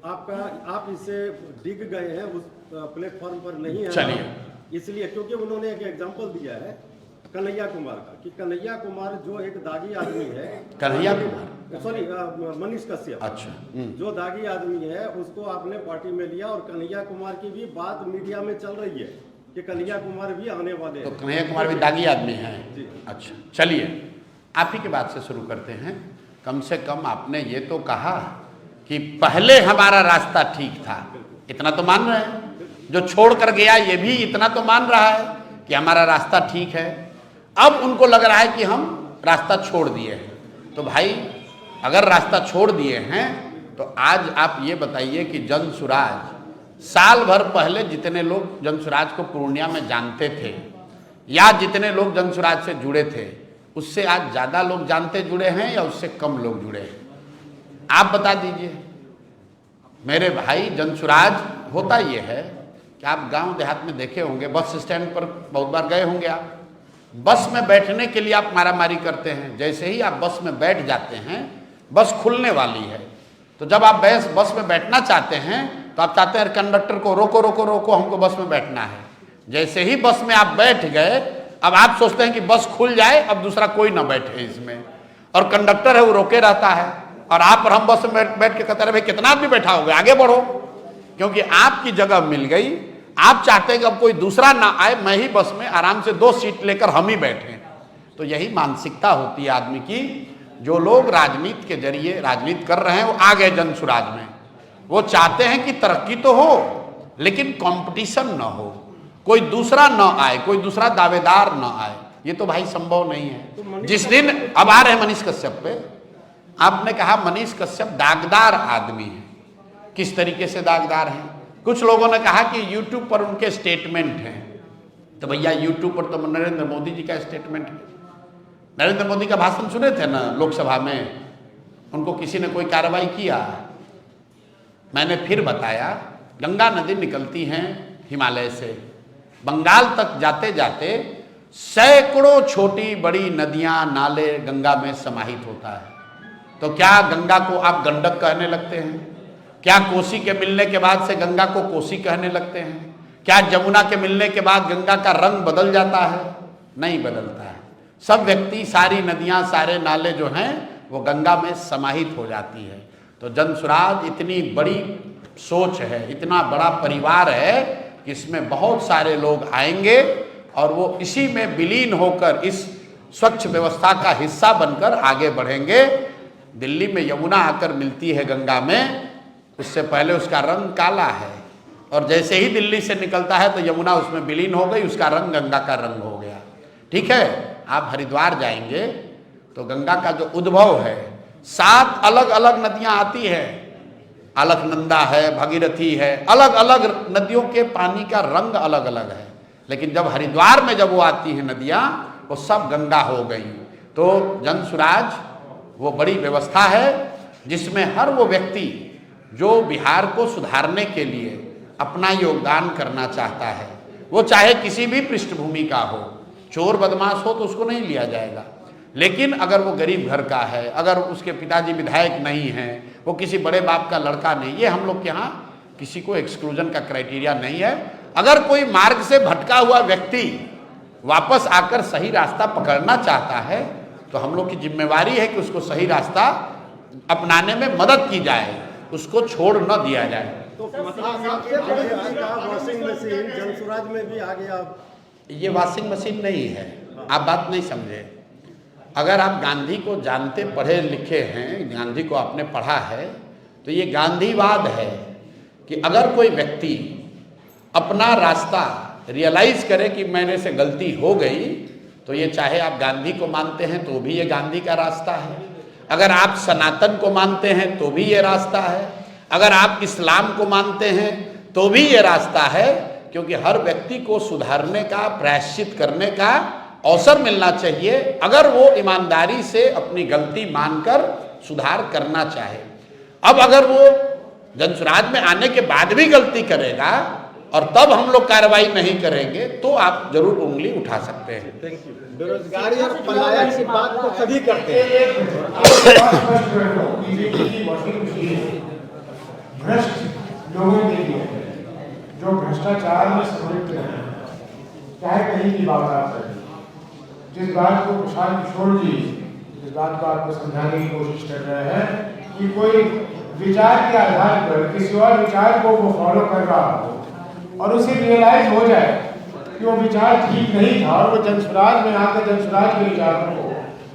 आप इससे डिग गए हैं, उस प्लेटफॉर्म पर नहीं है। चलिए, इसलिए क्योंकि उन्होंने एक एग्जांपल दिया है कन्हैया कुमार का, कि कन्हैया कुमार जो एक दागी आदमी है, कन्हैया कुमार, सॉरी मनीष कश्यप, अच्छा, जो दागी आदमी है उसको आपने पार्टी में लिया, और कन्हैया कुमार की भी बात मीडिया में चल रही है कि कन्हैया कुमार भी आने वाले हैं। तो कन्हैया कुमार भी दागी आदमी हैं? अच्छा, चलिए आप ही की बात से शुरू करते हैं। कम से कम आपने ये तो कहा कि पहले हमारा रास्ता ठीक था, इतना तो मान रहे हैं। जो छोड़ कर गया ये भी इतना तो मान रहा है कि हमारा रास्ता ठीक है। अब उनको लग रहा है कि हम रास्ता छोड़ दिए हैं। तो भाई अगर रास्ता छोड़ दिए हैं तो आज आप ये बताइए कि जन सुराज साल भर पहले जितने लोग जनसुराज को पूर्णिया में जानते थे या जितने लोग जनसुराज से जुड़े थे, उससे आज ज़्यादा लोग जानते जुड़े हैं या उससे कम लोग जुड़े हैं? आप बता दीजिए मेरे भाई। जनसुराज होता ये है कि आप गांव देहात में देखे होंगे, बस स्टैंड पर बहुत बार गए होंगे आप। बस में बैठने के लिए आप मारामारी करते हैं। जैसे ही आप बस में बैठ जाते हैं, बस खुलने वाली है, तो जब आप बस में बैठना चाहते हैं तो आप चाहते हैं कंडक्टर को रोको रोको रोको, हमको बस में बैठना है। जैसे ही बस में आप बैठ गए, अब आप सोचते हैं कि बस खुल जाए, अब दूसरा कोई ना बैठे इसमें, और कंडक्टर है वो रोके रहता है, और आप और हम बस में बैठ के कहते रहे भाई कितना आदमी बैठा होगा, आगे बढ़ो, क्योंकि आपकी जगह मिल गई। आप चाहते हैं कि अब कोई दूसरा ना आए, मैं ही बस में आराम से 2 सीट लेकर हम ही बैठे। तो यही मानसिकता होती है आदमी की। जो लोग राजनीति के जरिए राजनीति कर रहे हैं वो आ गए जनसुराज में, वो चाहते हैं कि तरक्की तो हो लेकिन कंपटीशन ना हो, कोई दूसरा ना आए, कोई दूसरा दावेदार ना आए। ये तो भाई संभव नहीं है। जिस दिन अब आ रहे मनीष कश्यप पे, आपने कहा मनीष कश्यप दागदार आदमी है। किस तरीके से दागदार हैं? कुछ लोगों ने कहा कि यूट्यूब पर उनके स्टेटमेंट हैं। तो भैया यूट्यूब पर तो नरेंद्र मोदी जी का स्टेटमेंट है। नरेंद्र मोदी का भाषण सुने थे ना लोकसभा में, उनको किसी ने कोई कार्रवाई किया? मैंने फिर बताया, गंगा नदी निकलती हैं हिमालय से, बंगाल तक जाते जाते सैकड़ों छोटी बड़ी नदियां नाले गंगा में समाहित होता है। तो क्या गंगा को आप गंडक कहने लगते हैं? क्या कोसी के मिलने के बाद से गंगा को कोसी कहने लगते हैं? क्या जमुना के मिलने के बाद गंगा का रंग बदल जाता है? नहीं बदलता है। सब व्यक्ति, सारी नदियां, सारे नाले जो हैं वो गंगा में समाहित हो जाती है। तो जनसुराज इतनी बड़ी सोच है, इतना बड़ा परिवार है कि इसमें बहुत सारे लोग आएंगे और वो इसी में विलीन होकर इस स्वच्छ व्यवस्था का हिस्सा बनकर आगे बढ़ेंगे। दिल्ली में यमुना आकर मिलती है गंगा में, उससे पहले उसका रंग काला है, और जैसे ही दिल्ली से निकलता है तो यमुना उसमें विलीन हो गई, उसका रंग गंगा का रंग हो गया। ठीक है, आप हरिद्वार जाएंगे तो गंगा का जो उद्भव है, 7 अलग अलग नदियां आती है, अलकनंदा है, भगीरथी है, अलग अलग नदियों के पानी का रंग अलग अलग है। लेकिन जब हरिद्वार में जब वो आती हैं नदियां, वो सब गंगा हो गई। तो जनसुराज वो बड़ी व्यवस्था है जिसमें हर वो व्यक्ति जो बिहार को सुधारने के लिए अपना योगदान करना चाहता है, वो चाहे किसी भी पृष्ठभूमि का हो, चोर बदमाश हो तो उसको नहीं लिया जाएगा, लेकिन अगर वो गरीब घर का है, अगर उसके पिताजी विधायक नहीं हैं, वो किसी बड़े बाप का लड़का नहीं, ये हम लोग के यहाँ किसी को एक्सक्लूजन का क्राइटेरिया नहीं है। अगर कोई मार्ग से भटका हुआ व्यक्ति वापस आकर सही रास्ता पकड़ना चाहता है तो हम लोग की जिम्मेवारी है कि उसको सही रास्ता अपनाने में मदद की जाए, उसको छोड़ न दिया जाए। तो वॉशिंग मशीन जनसुराज में भी आ गया। ये वॉशिंग मशीन नहीं है, आप बात नहीं समझे। अगर आप गांधी को जानते पढ़े लिखे हैं, गांधी को आपने पढ़ा है, तो ये गांधीवाद है कि अगर कोई व्यक्ति अपना रास्ता रियलाइज करे कि मैंने से गलती हो गई, तो ये चाहे आप गांधी को मानते हैं तो भी ये गांधी का रास्ता है, अगर आप सनातन को मानते हैं तो भी ये रास्ता है, अगर आप इस्लाम को मानते हैं तो भी ये रास्ता है, क्योंकि हर व्यक्ति को सुधारने का, प्रायश्चित करने का अवसर मिलना चाहिए अगर वो ईमानदारी से अपनी गलती मानकर सुधार करना चाहे। अब अगर वो जनसुराज में आने के बाद भी गलती करेगा और तब हम लोग कार्रवाई नहीं करेंगे तो आप जरूर उंगली उठा सकते हैं। Thank you. बेरोजगारी और पलायन की बात तो सभी करते हैं। भ्रष्ट लोगों के लिए जो भ्रष्टाचार में संलिप्त हैं, चाहे कहीं की बात आप करें, जिस बात को प्रशांत किशोर जी जिस बात को आपको समझाने की कोशिश कर रहे हैं कि कोई विचार के आधार पर किसी और विचार को वो फॉलो कर रहा हो और उसे रियलाइज हो जाए कि वो विचार ठीक नहीं था और वो जनसुराज में आकर जनसुराज के विचारों को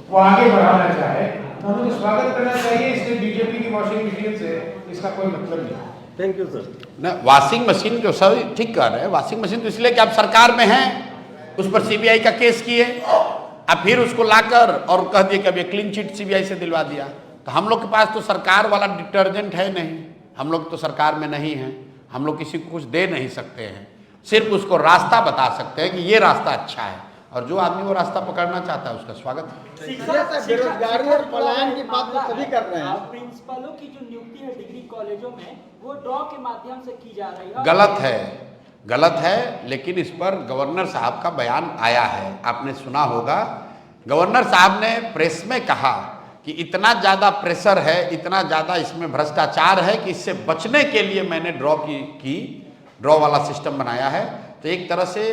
वो आगे बढ़ाना चाहे, तो हमें तो स्वागत करना चाहिए। इससे बीजेपी की वॉशिंग मशीन से इसका कोई मतलब नहीं। Thank you sir. ना, वॉशिंग मशीन जो सब ठीक कर रहे हैं, वॉशिंग मशीन तो इसलिए कि आप सरकार में हैं, उस पर सीबीआई का केस किए, अब फिर उसको लाकर और कह दिए कि अब ये क्लीन चिट सीबीआई से दिलवा दिया। तो हम लोग के पास तो सरकार वाला डिटर्जेंट है नहीं, हम लोग तो सरकार में नहीं हैं, हम लोग किसी को कुछ दे नहीं सकते हैं, सिर्फ उसको रास्ता बता सकते हैं कि ये रास्ता अच्छा है, और जो आदमी वो रास्ता पकड़ना चाहता है उसका स्वागत है। बेरोजगारी और पलायन की बात तो सभी कर रहे हैं। प्रिंसिपलों की जो नियुक्ति है डिग्री कॉलेजों में वो ड्रॉ के माध्यम से की जा रही है। गलत है, लेकिन इस पर गवर्नर साहब का बयान आया है, आपने सुना होगा। गवर्नर साहब ने प्रेस में कहा कि इतना ज़्यादा प्रेशर है, इतना ज़्यादा इसमें भ्रष्टाचार है कि इससे बचने के लिए मैंने ड्रॉ वाला सिस्टम बनाया है। तो एक तरह से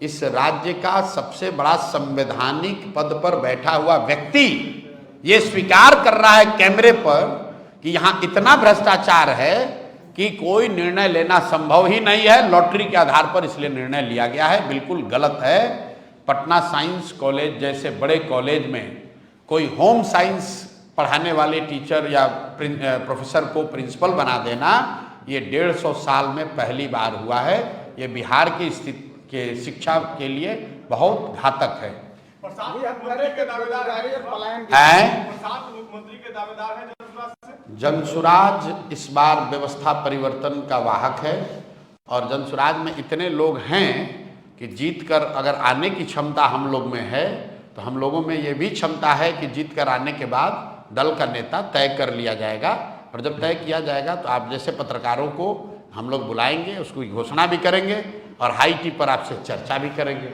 इस राज्य का सबसे बड़ा संवैधानिक पद पर बैठा हुआ व्यक्ति ये स्वीकार कर रहा है कैमरे पर कि यहाँ इतना भ्रष्टाचार है कि कोई निर्णय लेना संभव ही नहीं है, लॉटरी के आधार पर इसलिए निर्णय लिया गया है। बिल्कुल गलत है। पटना साइंस कॉलेज जैसे बड़े कॉलेज में कोई होम साइंस पढ़ाने वाले टीचर या प्रोफेसर को प्रिंसिपल बना देना, ये 150 साल में पहली बार हुआ है। ये बिहार की स्थिति के शिक्षा के लिए बहुत घातक है। मुख्यमंत्री के दावेदार हैं जनसुराज इस बार व्यवस्था परिवर्तन का वाहक है, और जनसुराज में इतने लोग हैं कि जीत कर अगर आने की क्षमता हम लोग में है, तो हम लोगों में ये भी क्षमता है कि जीत कर आने के बाद दल का नेता तय कर लिया जाएगा, और जब तय किया जाएगा तो आप जैसे पत्रकारों को हम लोग बुलाएंगे, उसको घोषणा भी करेंगे और हाई टी पर आपसे चर्चा भी करेंगे।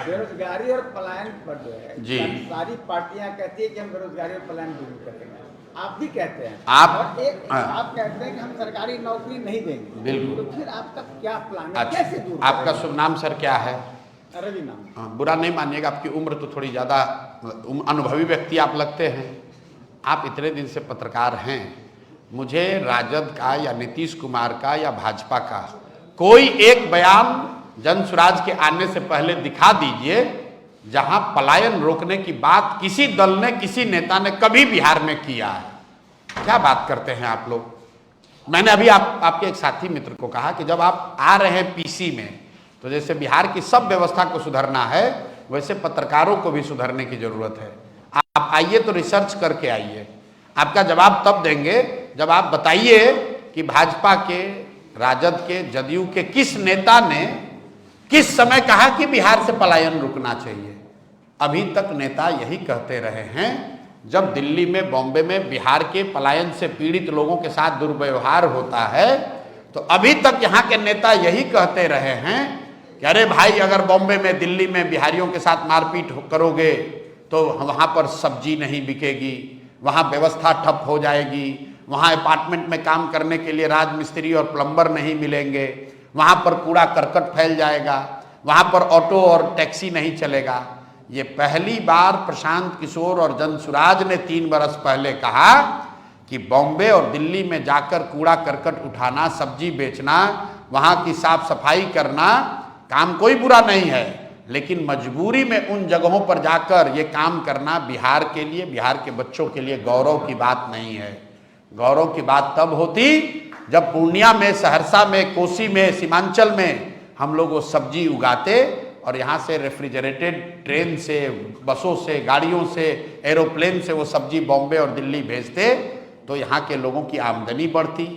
बेरोजगारी और पलायन पर जो है जी, सारी पार्टियां कहती है कि हम बेरोजगारी और पलायन दूर करेंगे, आप भी कहते हैं, आप आप कहते हैं कि हम सरकारी नौकरी नहीं देंगे। बिल्कुल। तो फिर आपका क्या प्लान है, अच्छा, कैसे दूर आपका शुभ नाम सर क्या है? रवि नाम। बुरा नहीं मानिएगा, आपकी उम्र तो थोड़ी ज़्यादा अनुभवी व्यक्ति आप लगते हैं। आप इतने दिन से पत्रकार हैं, मुझे राजद का या नीतीश कुमार का या भाजपा का कोई एक बयान जनसुराज के आने से पहले दिखा दीजिए जहां पलायन रोकने की बात किसी दल ने, किसी नेता ने कभी बिहार में किया है। क्या बात करते हैं आप लोग। मैंने अभी आपके एक साथी मित्र को कहा कि जब आप आ रहे हैं पीसी में, तो जैसे बिहार की सब व्यवस्था को सुधारना है, वैसे पत्रकारों को भी सुधारने की जरूरत है। आप आइए तो रिसर्च करके आइए, आपका जवाब तब देंगे जब आप बताइए कि भाजपा के, राजद के, जदयू के किस नेता ने किस समय कहा कि बिहार से पलायन रुकना चाहिए। अभी तक नेता यही कहते रहे हैं। जब दिल्ली में, बॉम्बे में बिहार के पलायन से पीड़ित लोगों के साथ दुर्व्यवहार होता है, तो अभी तक यहाँ के नेता यही कहते रहे हैं कि अरे भाई, अगर बॉम्बे में, दिल्ली में बिहारियों के साथ मारपीट करोगे तो वहाँ पर सब्जी नहीं बिकेगी, वहाँ व्यवस्था ठप हो जाएगी, वहाँ अपार्टमेंट में काम करने के लिए राजमिस्त्री और प्लम्बर नहीं मिलेंगे, वहाँ पर कूड़ा करकट फैल जाएगा, वहाँ पर ऑटो और टैक्सी नहीं चलेगा। ये पहली बार प्रशांत किशोर और जनसुराज ने 3 बरस पहले कहा कि बॉम्बे और दिल्ली में जाकर कूड़ा करकट उठाना, सब्जी बेचना, वहाँ की साफ सफाई करना काम कोई बुरा नहीं है, लेकिन मजबूरी में उन जगहों पर जाकर ये काम करना बिहार के लिए, बिहार के बच्चों के लिए गौरव की बात नहीं है। गौरव की बात तब होती जब पूर्णिया में, सहरसा में, कोसी में, सीमांचल में हम लोग वो सब्जी उगाते और यहाँ से रेफ्रिजरेटेड ट्रेन से, बसों से, गाड़ियों से, एरोप्लेन से वो सब्जी बॉम्बे और दिल्ली भेजते, तो यहाँ के लोगों की आमदनी बढ़ती,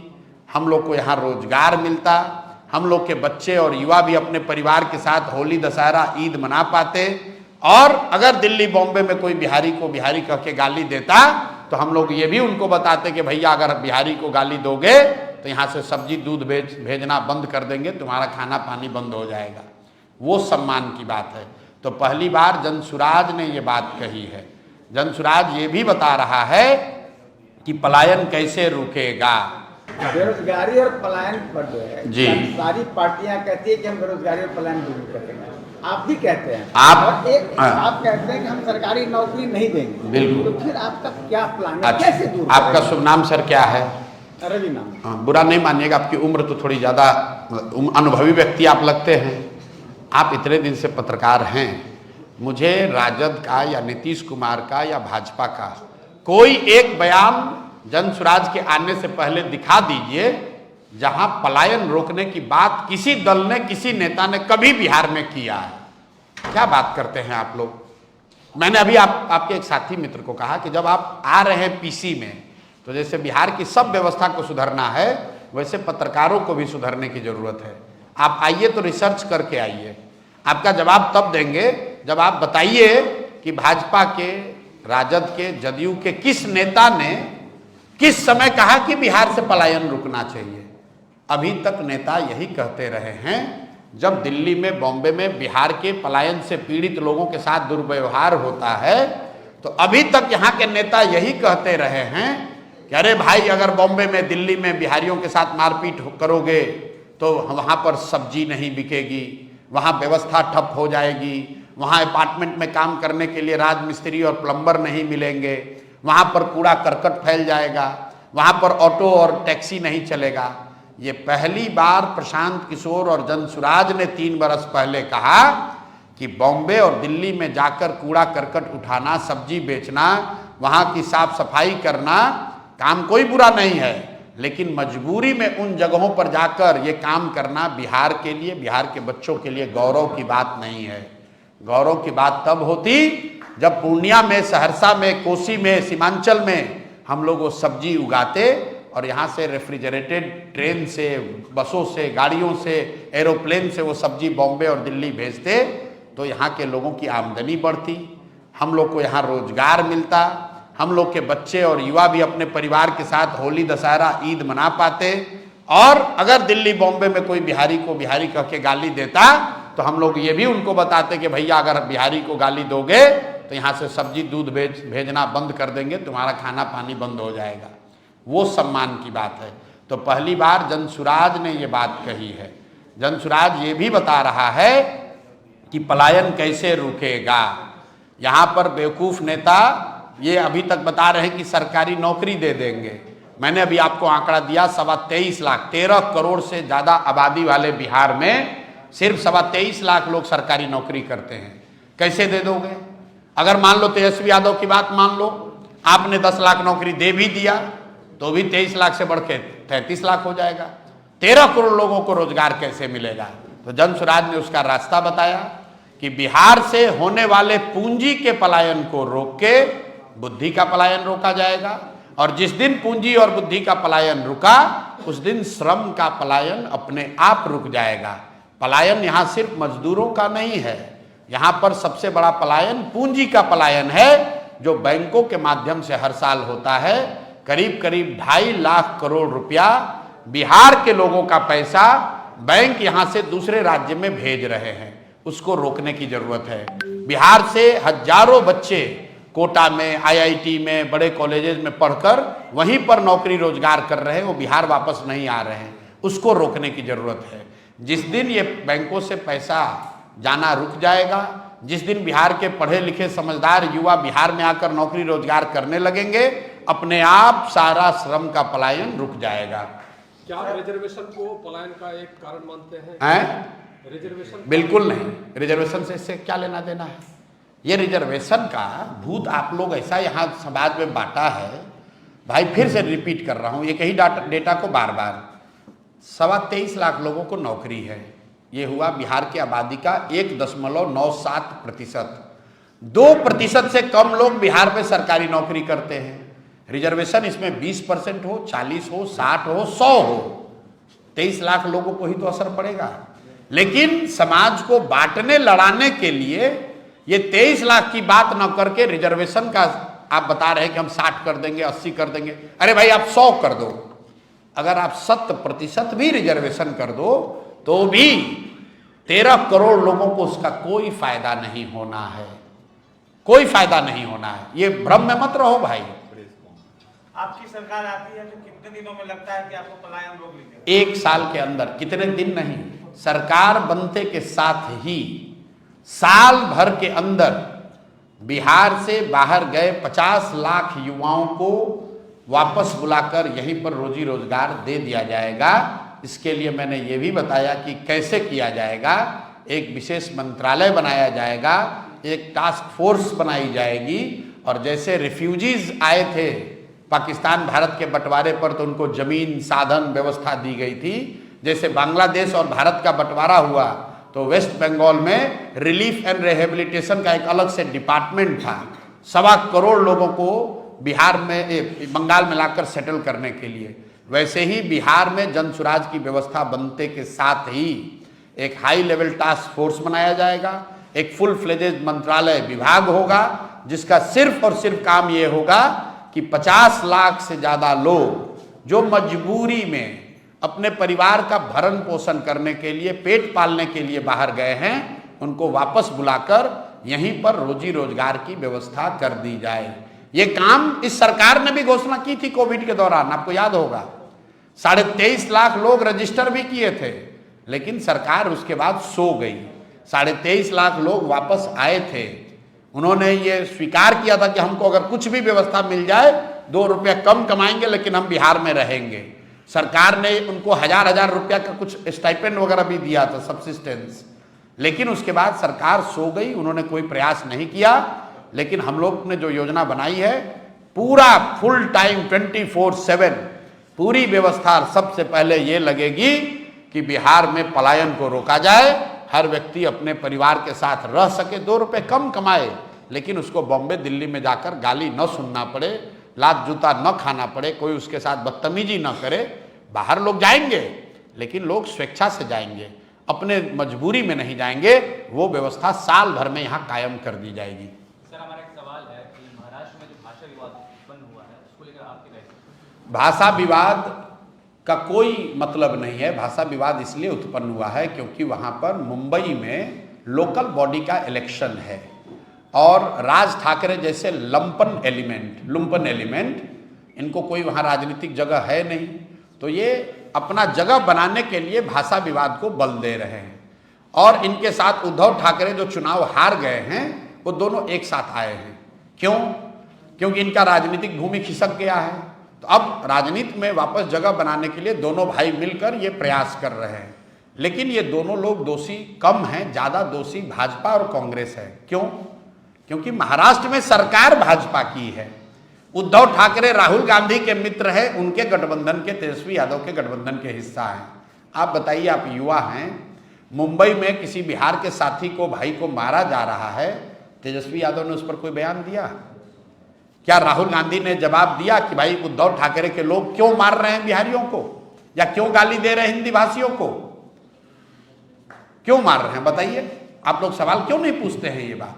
हम लोग को यहाँ रोजगार मिलता, हम लोग के बच्चे और युवा भी अपने परिवार के साथ होली, दशहरा, ईद मना पाते। और अगर दिल्ली, बॉम्बे में कोई बिहारी को बिहारी कह के गाली देता, तो हम लोग ये भी उनको बताते कि भैया, अगर बिहारी को गाली दोगे तो यहाँ से सब्जी, दूध भेजना बंद कर देंगे, तुम्हारा खाना पानी बंद हो जाएगा। वो सम्मान की बात है। तो पहली बार जनसुराज ने ये बात कही है। जनसुराज ये भी बता रहा है कि पलायन कैसे रुकेगा। बेरोजगारी और पलायन पर जो है जी, सारी पार्टियां कहती है कि हम बेरोजगारी और पलायन दूर करेंगे, आप भी कहते हैं, आप कहते हैं कि हम सरकारी नौकरी नहीं देंगे। बिल्कुल। तो फिर आपका क्या प्लान है, अच्छा, कैसे दूर आपका शुभ नाम सर क्या है? रवि नाम। बुरा नहीं मानिएगा, आपकी उम्र तो थोड़ी ज़्यादा अनुभवी व्यक्ति आप लगते हैं। आप इतने दिन से पत्रकार हैं, मुझे राजद का या नीतीश कुमार का या भाजपा का कोई एक बयान जनसुराज के आने से पहले दिखा दीजिए जहां पलायन रोकने की बात किसी दल ने, किसी नेता ने कभी बिहार में किया है। क्या बात करते हैं आप लोग। मैंने अभी आपके एक साथी मित्र को कहा कि जब आप आ रहे हैं पीसी में, तो जैसे बिहार की सब व्यवस्था को सुधारना है, वैसे पत्रकारों को भी सुधरने की जरूरत है। आप आइए तो रिसर्च करके आइए, आपका जवाब तब देंगे जब आप बताइए कि भाजपा के, राजद के, जदयू के किस नेता ने किस समय कहा कि बिहार से पलायन रुकना चाहिए। अभी तक नेता यही कहते रहे हैं। जब दिल्ली में, बॉम्बे में बिहार के पलायन से पीड़ित लोगों के साथ दुर्व्यवहार होता है तो अभी तक यहाँ के नेता यही कहते रहे हैं कि अरे भाई, अगर बॉम्बे में, दिल्ली में बिहारियों के साथ मारपीट करोगे तो वहाँ पर सब्जी नहीं बिकेगी, वहाँ व्यवस्था ठप हो जाएगी, वहाँ अपार्टमेंट में काम करने के लिए राजमिस्त्री और प्लम्बर नहीं मिलेंगे, वहाँ पर कूड़ा करकट फैल जाएगा, वहाँ पर ऑटो और टैक्सी नहीं चलेगा। ये पहली बार प्रशांत किशोर और जनसुराज ने 3 बरस पहले कहा कि बॉम्बे और दिल्ली में जाकर कूड़ा करकट उठाना, सब्जी बेचना, वहाँ की साफ सफाई करना काम कोई बुरा नहीं है, लेकिन मजबूरी में उन जगहों पर जाकर ये काम करना बिहार के लिए, बिहार के बच्चों के लिए गौरव की बात नहीं है। गौरव की बात तब होती जब पूर्णिया में, सहरसा में, कोसी में, सीमांचल में हम लोग वो सब्जी उगाते और यहाँ से रेफ्रिजरेटेड ट्रेन से, बसों से, गाड़ियों से, एरोप्लेन से वो सब्जी बॉम्बे और दिल्ली भेजते तो यहाँ के लोगों की आमदनी बढ़ती, हम लोग को यहाँ रोजगार मिलता, हम लोग के बच्चे और युवा भी अपने परिवार के साथ होली, दशहरा, ईद मना पाते। और अगर दिल्ली, बॉम्बे में कोई बिहारी को बिहारी कह के गाली देता तो हम लोग ये भी उनको बताते कि भैया, अगर बिहारी को गाली दोगे तो यहाँ से सब्जी, दूध भेजना बंद कर देंगे, तुम्हारा खाना पानी बंद हो जाएगा। वो सम्मान की बात है। तो पहली बार जनसुराज ने ये बात कही है। जनसुराज ये भी बता रहा है कि पलायन कैसे रुकेगा। यहाँ पर बेवकूफ नेता ये अभी तक बता रहे हैं कि सरकारी नौकरी दे देंगे। मैंने अभी आपको आंकड़ा दिया, 23.25 लाख, 13 करोड़ से ज्यादा आबादी वाले बिहार में सिर्फ 23.25 लाख लोग सरकारी नौकरी करते हैं। कैसे दे दोगे? अगर मान लो तेजस्वी यादव की बात मान लो, आपने 10 लाख नौकरी दे भी दिया तो भी 23 लाख से बढ़ के 33 लाख हो जाएगा। 13 करोड़ लोगों को रोजगार कैसे मिलेगा? तो जनसुराज ने उसका रास्ता बताया कि बिहार से होने वाले पूंजी के पलायन को रोक के बुद्धि का पलायन रोका जाएगा, और जिस दिन पूंजी और बुद्धि का पलायन रुका उस दिन श्रम का पलायन अपने आप रुक जाएगा। पलायन यहाँ सिर्फ मजदूरों का नहीं है, यहाँ पर सबसे बड़ा पलायन पूंजी का पलायन है, जो बैंकों के माध्यम से हर साल होता है। करीब करीब 2.5 लाख करोड़ रुपया बिहार के लोगों का पैसा बैंक यहाँ से दूसरे राज्य में भेज रहे हैं, उसको रोकने की जरूरत है। बिहार से हजारों बच्चे कोटा में, IIT में, बड़े कॉलेजेस में पढ़कर वहीं पर नौकरी रोजगार कर रहे हैं, वो बिहार वापस नहीं आ रहे हैं, उसको रोकने की जरूरत है। जिस दिन ये बैंकों से पैसा जाना रुक जाएगा, जिस दिन बिहार के पढ़े लिखे समझदार युवा बिहार में आकर नौकरी रोजगार करने लगेंगे, अपने आप सारा श्रम का पलायन रुक जाएगा। क्या आप रिजर्वेशन को पलायन का एक कारण मानते हैं? रिजर्वेशन बिल्कुल नहीं। रिजर्वेशन से इससे क्या लेना देना है? ये रिजर्वेशन का भूत आप लोग ऐसा यहाँ समाज में बांटा है भाई, फिर से रिपीट कर रहा हूँ एक ही डेटा को बार बार। 23.25 लाख लोगों को नौकरी है, ये हुआ बिहार की आबादी का 1.97%। 2% से कम लोग बिहार में सरकारी नौकरी करते हैं। रिजर्वेशन इसमें 20% हो, 40 हो, 60 हो, 100 हो, 23 लाख लोगों को ही तो असर पड़ेगा। लेकिन समाज को बांटने, लड़ाने के लिए ये 23 लाख की बात न करके रिजर्वेशन का आप बता रहे हैं कि हम 60 कर देंगे, 80 कर देंगे। अरे भाई, आप 100 कर दो। अगर आप 100% भी रिजर्वेशन कर दो तो भी 13 करोड़ लोगों को उसका कोई फायदा नहीं होना है, कोई फायदा नहीं होना है। ये भ्रम में मत रहो भाई। आपकी सरकार आती है तो कितने दिनों में लगता है कि आपको पलायन रोक लीजिए? 1 साल के अंदर, कितने दिन नहीं, सरकार बनते के साथ ही साल भर के अंदर बिहार से बाहर गए 50 लाख युवाओं को वापस बुलाकर यहीं पर रोजी रोजगार दे दिया जाएगा। इसके लिए मैंने ये भी बताया कि कैसे किया जाएगा। एक विशेष मंत्रालय बनाया जाएगा, एक टास्क फोर्स बनाई जाएगी, और जैसे रिफ्यूजीज आए थे पाकिस्तान भारत के बंटवारे पर तो उनको जमीन, साधन, व्यवस्था दी गई थी। जैसे बांग्लादेश और भारत का बंटवारा हुआ तो वेस्ट बंगाल में रिलीफ एंड रिहेबिलिटेशन का एक अलग से डिपार्टमेंट था। 1.25 करोड़ लोगों को बिहार में बंगाल में लाकर सेटल करने के लिए, वैसे ही बिहार में जन सुराज की व्यवस्था बनते के साथ ही एक हाई लेवल टास्क फोर्स बनाया जाएगा, एक फुल फ्लेजेड मंत्रालय विभाग होगा जिसका सिर्फ और सिर्फ काम ये होगा कि 50 लाख से ज़्यादा लोग जो मजबूरी में अपने परिवार का भरण पोषण करने के लिए, पेट पालने के लिए बाहर गए हैं, उनको वापस बुलाकर यहीं पर रोजी रोजगार की व्यवस्था कर दी जाए। ये काम इस सरकार ने भी घोषणा की थी कोविड के दौरान, आपको याद होगा। 23.5 लाख लोग रजिस्टर भी किए थे, लेकिन सरकार उसके बाद सो गई। 23.5 लाख लोग वापस आए थे। उन्होंने ये स्वीकार किया था कि हमको अगर कुछ भी व्यवस्था मिल जाए, 2 रुपया कम कमाएंगे लेकिन हम बिहार में रहेंगे। सरकार ने उनको 1000 रुपया का कुछ स्टाइपेंड वगैरह भी दिया था, सब्सिस्टेंस। लेकिन उसके बाद सरकार सो गई, उन्होंने कोई प्रयास नहीं किया। लेकिन हम लोग ने जो योजना बनाई है, पूरा फुल टाइम 24/7 पूरी व्यवस्था सबसे पहले ये लगेगी कि बिहार में पलायन को रोका जाए, हर व्यक्ति अपने परिवार के साथ रह सके, 2 रुपये कम कमाए, लेकिन उसको बॉम्बे दिल्ली में जाकर गाली न सुनना पड़े, लात जूता न खाना पड़े, कोई उसके साथ बदतमीजी न करे। बाहर लोग जाएंगे लेकिन लोग स्वेच्छा से जाएंगे, अपने मजबूरी में नहीं जाएंगे। वो व्यवस्था साल भर में यहाँ कायम कर दी जाएगी। सर, हमारा एक सवाल है कि महाराष्ट्र में जो भाषा विवाद उत्पन्न हुआ है, उसको लेकर आपकी राय? भाषा विवाद का कोई मतलब नहीं है। भाषा विवाद इसलिए उत्पन्न हुआ है क्योंकि वहाँ पर मुंबई में लोकल बॉडी का इलेक्शन है और राज ठाकरे जैसे लुम्पन एलिमेंट, इनको कोई वहाँ राजनीतिक जगह है नहीं, तो ये अपना जगह बनाने के लिए भाषा विवाद को बल दे रहे हैं। और इनके साथ उद्धव ठाकरे जो चुनाव हार गए हैं, वो दोनों एक साथ आए हैं। क्यों? क्योंकि इनका राजनीतिक भूमि खिसक गया है। तो अब राजनीति में वापस जगह बनाने के लिए दोनों भाई मिलकर ये प्रयास कर रहे हैं। लेकिन ये दोनों लोग दोषी कम हैं, ज़्यादा दोषी भाजपा और कांग्रेस है। क्यों? क्योंकि महाराष्ट्र में सरकार भाजपा की है। उद्धव ठाकरे राहुल गांधी के मित्र हैं, उनके गठबंधन के, तेजस्वी यादव के गठबंधन के हिस्सा हैं। आप बताइए, आप युवा हैं, मुंबई में किसी बिहार के साथी को, भाई को मारा जा रहा है, तेजस्वी यादव ने उस पर कोई बयान दिया? क्या राहुल गांधी ने जवाब दिया कि भाई उद्धव ठाकरे के लोग क्यों मार रहे हैं बिहारियों को, या क्यों गाली दे रहे हैं हिंदी भाषियों को, क्यों मार रहे हैं? बताइए, आप लोग सवाल क्यों नहीं पूछते हैं ये बात?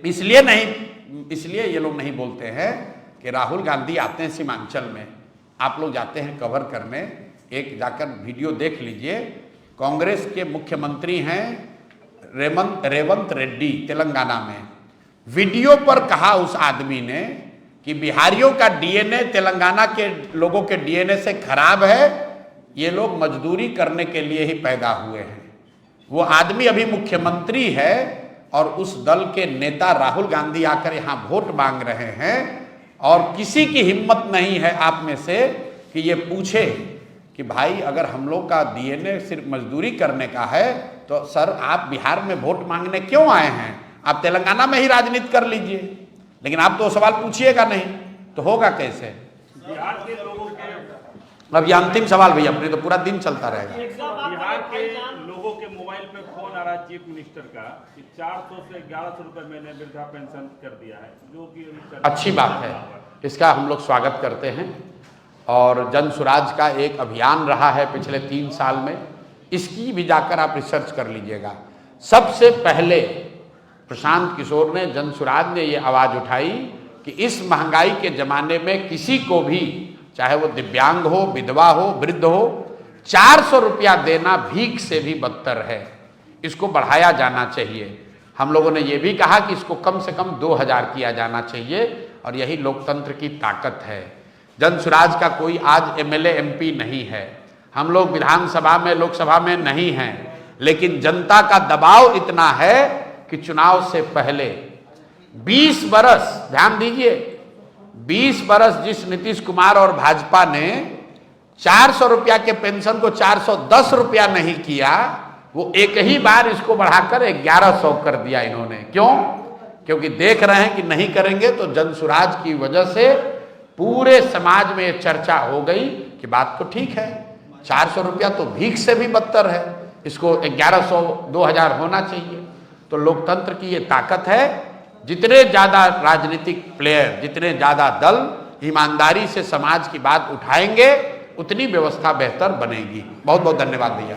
इसलिए ये लोग नहीं बोलते हैं कि राहुल गांधी आते हैं सीमांचल में, आप लोग जाते हैं कवर करने, एक जाकर वीडियो देख लीजिए। कांग्रेस के मुख्यमंत्री हैं रेवंत रेड्डी, तेलंगाना में। वीडियो पर कहा उस आदमी ने कि बिहारियों का डीएनए तेलंगाना के लोगों के डीएनए से खराब है, ये लोग मजदूरी करने के लिए ही पैदा हुए हैं। वो आदमी अभी मुख्यमंत्री है और उस दल के नेता राहुल गांधी आकर यहाँ वोट मांग रहे हैं, और किसी की हिम्मत नहीं है आप में से कि ये पूछे कि भाई अगर हम लोग का डीएनए सिर्फ मजदूरी करने का है तो सर आप बिहार में वोट मांगने क्यों आए हैं? आप तेलंगाना में ही राजनीति कर लीजिए। लेकिन आप तो सवाल पूछिएगा नहीं, तो होगा कैसे? बिहार के लोगों के, अब ये अंतिम सवाल भैया, अपने तो पूरा दिन चलता रहेगा। बिहार के लोगों के मोबाइल पे फोन आ रहा है चीफ मिनिस्टर का कि 400 से 1100 रुपए मैंने वृद्धा पेंशन कर दिया है, जो कि अच्छी बात है, इसका हम लोग स्वागत करते हैं। और जन सुराज का एक अभियान रहा है पिछले 3 साल में, इसकी भी जाकर आप रिसर्च कर लीजिएगा। सबसे पहले प्रशांत किशोर ने, जन सुराज ने ये आवाज़ उठाई कि इस महंगाई के ज़माने में किसी को भी, चाहे वो दिव्यांग हो, विधवा हो, वृद्ध हो, 400 रुपया देना भीख से भी बदतर है, इसको बढ़ाया जाना चाहिए। हम लोगों ने ये भी कहा कि इसको कम से कम 2000 किया जाना चाहिए, और यही लोकतंत्र की ताकत है। जन सुराज का कोई आज एमएलए एमपी नहीं है, हम लोग विधानसभा में, लोकसभा में नहीं हैं, लेकिन जनता का दबाव इतना है कि चुनाव से पहले 20 बरस, ध्यान दीजिए, 20 बरस जिस नीतीश कुमार और भाजपा ने 400 रुपया के पेंशन को 410 रुपया नहीं किया, वो एक ही बार इसको बढ़ाकर 1100 कर दिया इन्होंने। क्यों? क्योंकि देख रहे हैं कि नहीं करेंगे तो जन सुराज की वजह से पूरे समाज में चर्चा हो गई कि बात तो ठीक है, 400 रुपया तो भीख से भी बदतर है, इसको 1100 2000 होना चाहिए। तो लोकतंत्र की ये ताकत है जितने ज्यादा राजनीतिक प्लेयर, जितने ज्यादा दल ईमानदारी से समाज की बात उठाएंगे, उतनी व्यवस्था बेहतर बनेगी। बहुत बहुत धन्यवाद भैया।